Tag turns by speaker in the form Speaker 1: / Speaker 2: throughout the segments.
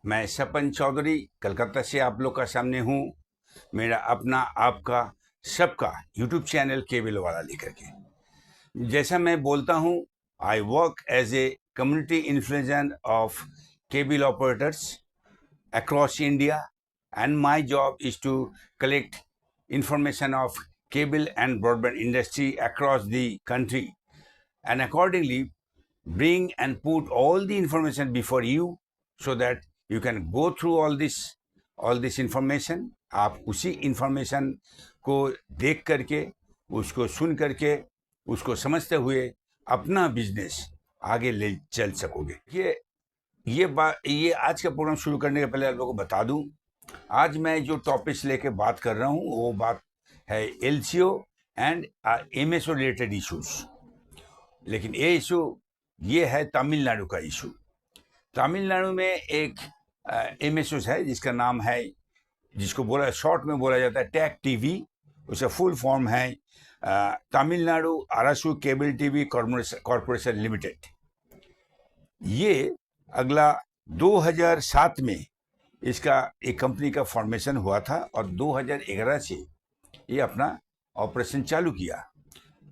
Speaker 1: मैं सपन चौधरी कलकत्ता से आप लोग का सामने हूँ। मेरा अपना आपका सबका यूट्यूब चैनल केबल वाला लेकर के जैसा मैं बोलता हूँ, I work as a community influencer of cable operators across India, and my job is to collect information of cable and broadband industry across the country, and accordingly bring and put all the information before you so that you can go through all this information. आप उसी information को देख करके, उसको सुन करके, उसको समझते हुए अपना बिजनेस आगे ले चल सकोगे। ये आज का प्रोग्राम शुरू करने के पहले आप लोगों को बता दूं, आज मैं जो टॉपिक्स लेके बात कर रहा हूं वो बात है LCO and MSO related issues. लेकिन ये इशू ये है तमिलनाडु का इशू। तमिलनाडु में एक एमएसओ है जिसका नाम है, जिसको शॉर्ट में बोला जाता है टैक टीवी। उसका फुल फॉर्म है Tamil Nadu Arasu cable TV corporation limited. ये अगला 2007 में इसका एक कंपनी का फॉर्मेशन हुआ था और 2011 से ये अपना ऑपरेशन चालू किया।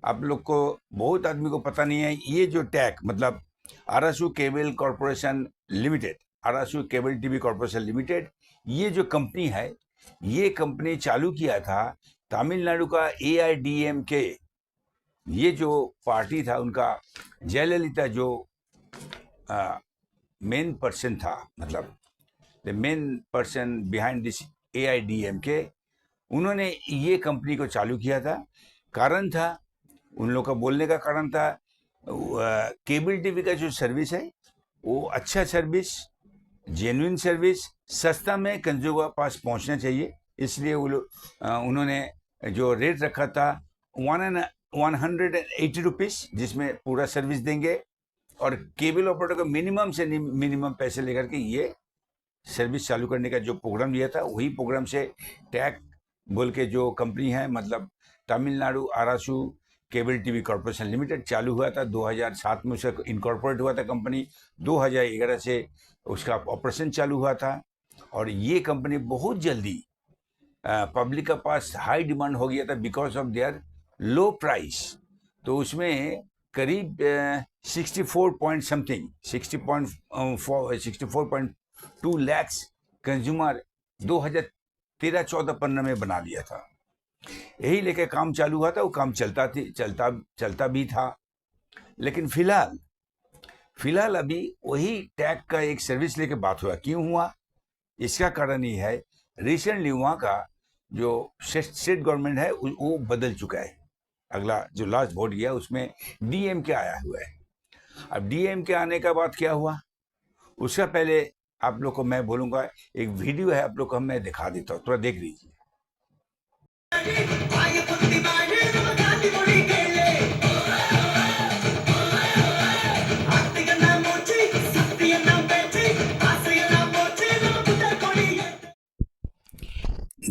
Speaker 1: आप लोग को बहुत आदमी को पता नहीं है, ये जो टैक मतलब Arasu cable corporation limited, Arasu cable TV corporation limited, ये जो कंपनी है, ये कंपनी चालू किया था तमिलनाडु का AIADMK। ये जो पार्टी था उनका जयललिता जो मेन पर्सन था, मतलब the main person behind this AIADMK, उन्होंने ये कंपनी को चालू किया था। कारण था, उन लोग का बोलने का कारण था, केबल टीवी का जो सर्विस है वो अच्छा सर्विस, जेन्युइन सर्विस, सस्ता में कंज्यूमर पास पहुंचना चाहिए। इसलिए उन्होंने जो रेट रखा था 180 रुपीज़, जिसमें पूरा सर्विस देंगे और केबल ऑपरेटर को मिनिमम से मिनिमम पैसे लेकर के ये सर्विस चालू करने का जो प्रोग्राम दिया था, वही प्रोग्राम से टैक बोल के जो कंपनी है, मतलब Tamil Nadu Arasu cable TV corporation limited, चालू हुआ था 2007 में। उसका इनकॉर्पोरेट हुआ था कंपनी, 2011 से उसका ऑपरेशन चालू हुआ था। और ये कंपनी बहुत जल्दी पब्लिक का पास हाई डिमांड हो गया था because of their low price. तो उसमें करीब 64.2 लैक्स कंज्यूमर 2013-14-15 में बना दिया था। यही लेके काम चालू हुआ था। वो काम चलता भी था। लेकिन फिलहाल अभी वही टैग का एक सर्विस लेके बात हुआ। क्यों हुआ? इसका कारण ये है, रिसेंटली वहाँ का जो स्टेट गवर्नमेंट है वो बदल चुका है। अगला जो लास्ट वोट गया उसमें DMK आया हुआ है। अब DMK आने का बाद क्या हुआ, उसका पहले आप लोग को मैं बोलूँगा, एक वीडियो है, आप लोग को मैं दिखा देता हूँ, थोड़ा देख लीजिए।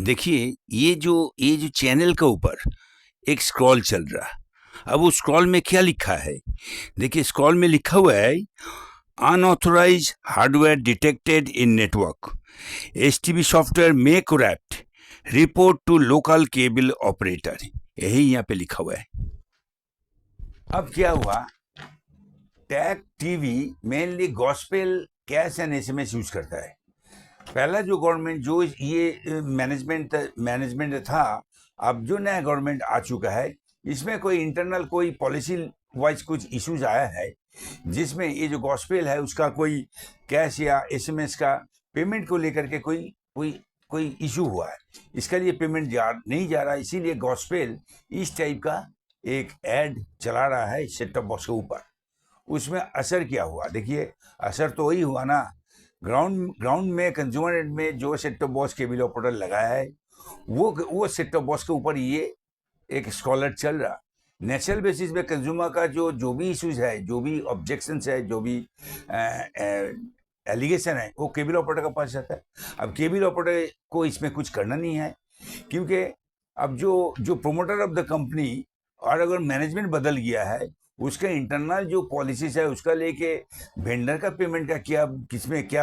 Speaker 1: देखिए, ये जो चैनल के ऊपर एक स्क्रॉल चल रहा। अब उस स्क्रॉल में क्या लिखा है, देखिए स्क्रॉल में लिखा हुआ है unauthorised hardware detected in network, STB software may corrupt, report to local cable operator. यही यहाँ पे लिखा हुआ है। अब क्या हुआ, tag TV mainly gospel, cash and SMS use करता है। पहला जो गवर्नमेंट जो ये मैनेजमेंट था, अब जो नया गवर्नमेंट आ चुका है, इसमें कोई इंटरनल कोई पॉलिसी वाइज कुछ इश्यूज आया है, जिसमें ये जो गॉस्पेल है उसका कोई कैश या SMS का पेमेंट को लेकर के कोई इशू हुआ है। इसके लिए पेमेंट नहीं जा रहा, इसीलिए गॉस्पेल इस टाइप का एक ऐड चला रहा है सेट टॉप बॉक्स के ऊपर। उसमें असर क्या हुआ, देखिए असर तो वही हुआ ना, ग्राउंड में कंज्यूमर एंड में जो set top box cable operator लगाया है, वो सेट टॉप बॉक्स के ऊपर ये एक स्कॉलर चल रहा। नेचुरल बेसिस पे कंज्यूमर का जो भी इश्यूज है, जो भी ऑब्जेक्शंस है, जो भी एलिगेशन है, वो केबल ऑपरेटर का पास जाता है। अब केबल ऑपरेटर को इसमें कुछ करना नहीं है, क्योंकि अब जो प्रोमोटर ऑफ द कंपनी और अगर मैनेजमेंट बदल गया है, उसका इंटरनल जो पॉलिसीज है उसका लेके वेंडर का पेमेंट का क्या, किसमें क्या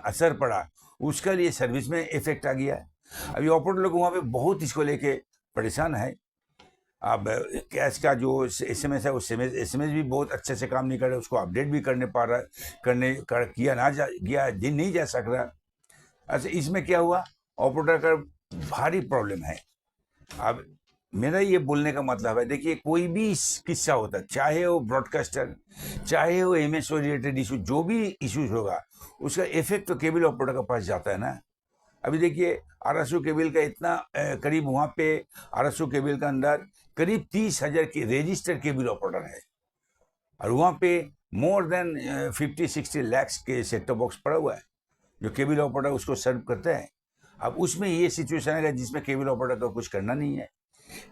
Speaker 1: असर पड़ा, उसका लिए सर्विस में इफेक्ट आ गया है। अभी ऑपरेटर लोग वहाँ पे बहुत इसको लेके परेशान है। अब कैश का जो एसएमएस है, उस एसएमएस भी बहुत अच्छे से काम नहीं कर रहा, उसको अपडेट भी करने पा रहा, किया ना जा गया, दिन नहीं जा सक रहा। अच्छा, इसमें क्या हुआ, ऑपरेटर का भारी प्रॉब्लम है। अब मेरा ये बोलने का मतलब है, देखिए कोई भी किस्सा होता है, चाहे वो ब्रॉडकास्टर, चाहे वो एमएसओ रिलेटेड इशू, जो भी इश्यूज होगा उसका इफेक्ट तो केबल ऑपरेटर के पास जाता है ना। अभी देखिए आरएसओ केबल का इतना करीब वहाँ पे आरएसओ केबल का अंदर करीब 30,000 के रजिस्टर्ड केबल ऑपरेटर है, और वहाँ पे मोर देन 50-60 लैक्स के सेट टॉप बॉक्स पड़ा हुआ है जो केबल ऑपरेटर उसको सर्व करते हैं। अब उसमें ये सिचुएशन है जिसमें केबल ऑपरेटर को कुछ करना नहीं है।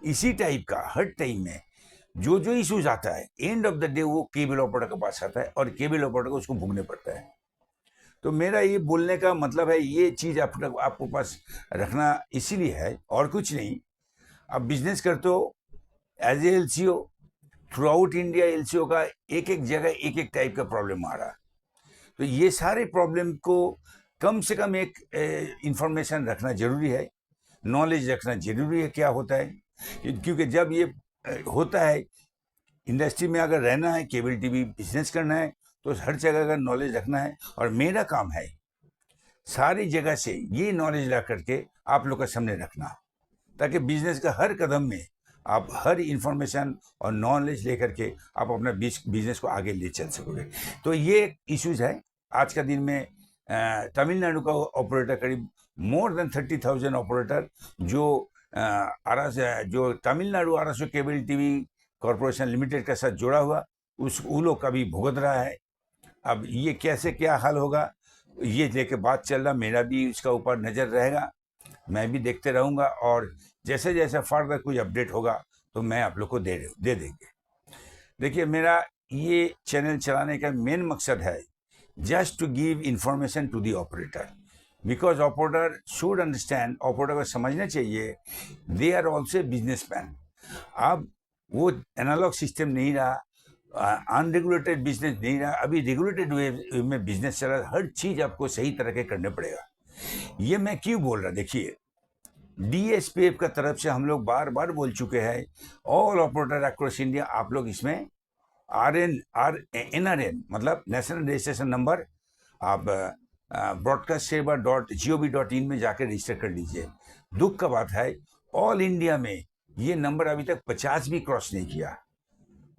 Speaker 1: इसी टाइप का हर टाइम में जो जो इश्यूज आता है, एंड ऑफ द डे वो केबल ऑपरेटर के पास आता है और केबल ऑपरेटर को उसको भुगतने पड़ता है। तो मेरा ये बोलने का मतलब है, ये चीज आपको पास रखना इसीलिए है और कुछ नहीं। अब बिजनेस करते हो as a LCO, throughout India LCO का एक एक जगह एक एक टाइप का प्रॉब्लम आ रहा है। तो ये सारे प्रॉब्लम को कम से कम एक इंफॉर्मेशन रखना जरूरी है, नॉलेज रखना जरूरी है क्या होता है, क्योंकि जब ये होता है इंडस्ट्री में अगर रहना है, केबल टीवी बिजनेस करना है, तो हर जगह का नॉलेज रखना है। और मेरा काम है सारी जगह से ये नॉलेज ला करके आप लोग के सामने रखना, ताकि बिजनेस का हर कदम में आप हर इंफॉर्मेशन और नॉलेज लेकर के आप अपना बिजनेस को आगे ले चल सकोगे। तो ये इश्यूज है आज का दिन में। तमिलनाडु का ऑपरेटर करीब मोर देन 30,000 ऑपरेटर जो Tamil Nadu RSO cable TV corporation limited के साथ जुड़ा हुआ, उन लोग का भी भुगत रहा है। अब ये कैसे क्या हल होगा, ये लेके बात चल रहा, मेरा भी उसका ऊपर नज़र रहेगा, मैं भी देखते रहूँगा, और जैसे जैसे फर्दर कोई अपडेट होगा तो मैं आप लोग को दे देंगे। देखिए मेरा ये चैनल चलाने का मेन मकसद है just to give information to the operator, because operator should understand, operator को समझना चाहिए दे आर ऑल्सो बिजनेसमैन। अब वो एनालॉग सिस्टम नहीं रहा, अनरेगुलेटेड बिजनेस नहीं रहा, अभी रेगुलेटेड वे में बिजनेस चला, हर चीज़ आपको सही तरह के करने पड़ेगा। ये मैं क्यों बोल रहा, देखिए डीएसपीएफ का तरफ से हम लोग बार बार बोल चुके हैं, ऑल ऑपरेटर अक्रॉस इंडिया, आप लोग इसमें NRN मतलब नेशनल रजिस्ट्रेशन नंबर आप broadcastsaver.gov.in में जाकर रजिस्टर कर लीजिए। दुख का बात है ऑल इंडिया में ये नंबर अभी तक 50 भी क्रॉस नहीं किया,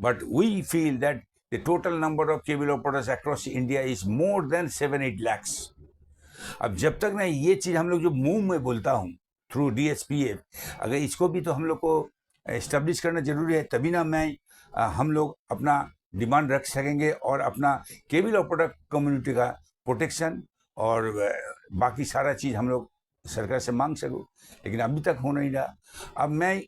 Speaker 1: but we feel that the total number of cable operators across India is more than 7-8 lakhs. अब जब तक ना ये चीज़ हम लोग जो मुंह में बोलता हूँ थ्रू डीएसपीएफ, अगर इसको भी तो हम लोग को इस्टेब्लिश करना जरूरी है, तभी ना हम लोग अपना डिमांड रख सकेंगे और अपना केबल ऑपरेटर कम्युनिटी का प्रोटेक्शन और बाकी सारा चीज़ हम लोग सरकार से मांग सकूँ, लेकिन अभी तक हो नहीं रहा। अब मैं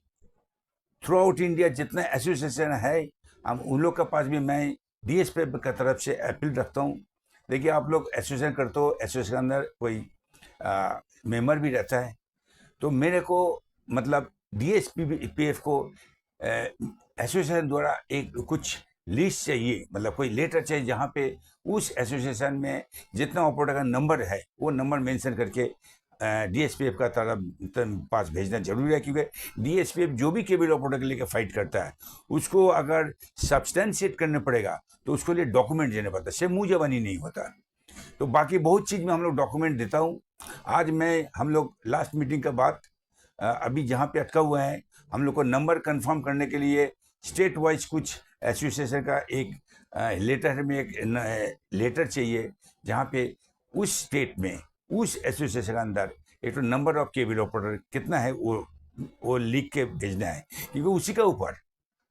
Speaker 1: थ्रू आउट इंडिया जितना एसोसिएशन है, हम उन लोग के पास भी मैं डीएसपीएफ की तरफ से अपील रखता हूँ। देखिए आप लोग एसोसिएशन करते हो, एसोसिएशन के अंदर कोई मेंबर भी रहता है, तो मेरे को मतलब डीएसपीएफ को एसोसिएशन द्वारा एक कुछ लिस्ट चाहिए, मतलब कोई लेटर चाहिए जहाँ पे उस एसोसिएशन में जितना ऑपरेटर का नंबर है वो नंबर मेंशन करके डीएसपीएफ का तरफ पास भेजना जरूरी है, क्योंकि डीएसपीएफ जो भी केबल ऑपरेटर के लिए फाइट करता है उसको अगर सब्सटेंशिएट करने पड़ेगा तो उसके लिए डॉक्यूमेंट देना पड़ता है, सिर्फ मुँह जबानी नहीं होता। तो बाकी बहुत चीज़ में हम लोग डॉक्यूमेंट देता हूँ। आज हम लोग लास्ट मीटिंग के बाद अभी जहाँ पे अटका हुआ है, हम लोग को नंबर कंफर्म करने के लिए स्टेट वाइज कुछ एसोसिएशन का एक लेटर में एक लेटर चाहिए, जहाँ पे उस स्टेट में उस एसोसिएशन के अंदर एक तो नंबर ऑफ केबल ऑपरेटर कितना है वो लिख के भेजना है, क्योंकि उसी के ऊपर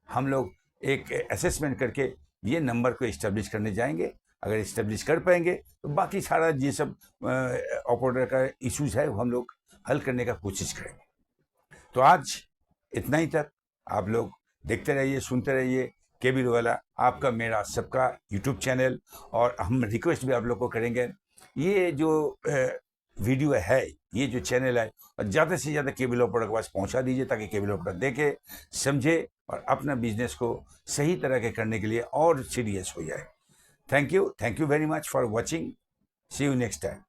Speaker 1: हम लोग एक असेसमेंट करके ये नंबर को इस्टेब्लिश करने जाएंगे। अगर इस्टेब्लिश कर पाएंगे तो बाकी सारा ये सब ऑपरेटर का इश्यूज है वो हम लोग हल करने का कोशिश करेंगे। तो आज इतना ही तक, आप लोग देखते रहिए, सुनते रहिए केबल वाला, आपका मेरा सबका यूट्यूब चैनल। और हम रिक्वेस्ट भी आप लोग को करेंगे, ये जो वीडियो है, ये जो चैनल है, और ज़्यादा से ज़्यादा केबल ऑपरेटर के पास पहुंचा दीजिए ताकि केबल ऑपरेटर देखे, समझे और अपना बिजनेस को सही तरह के करने के लिए और सीरियस हो जाए। Thank you very much for watching. See you next time.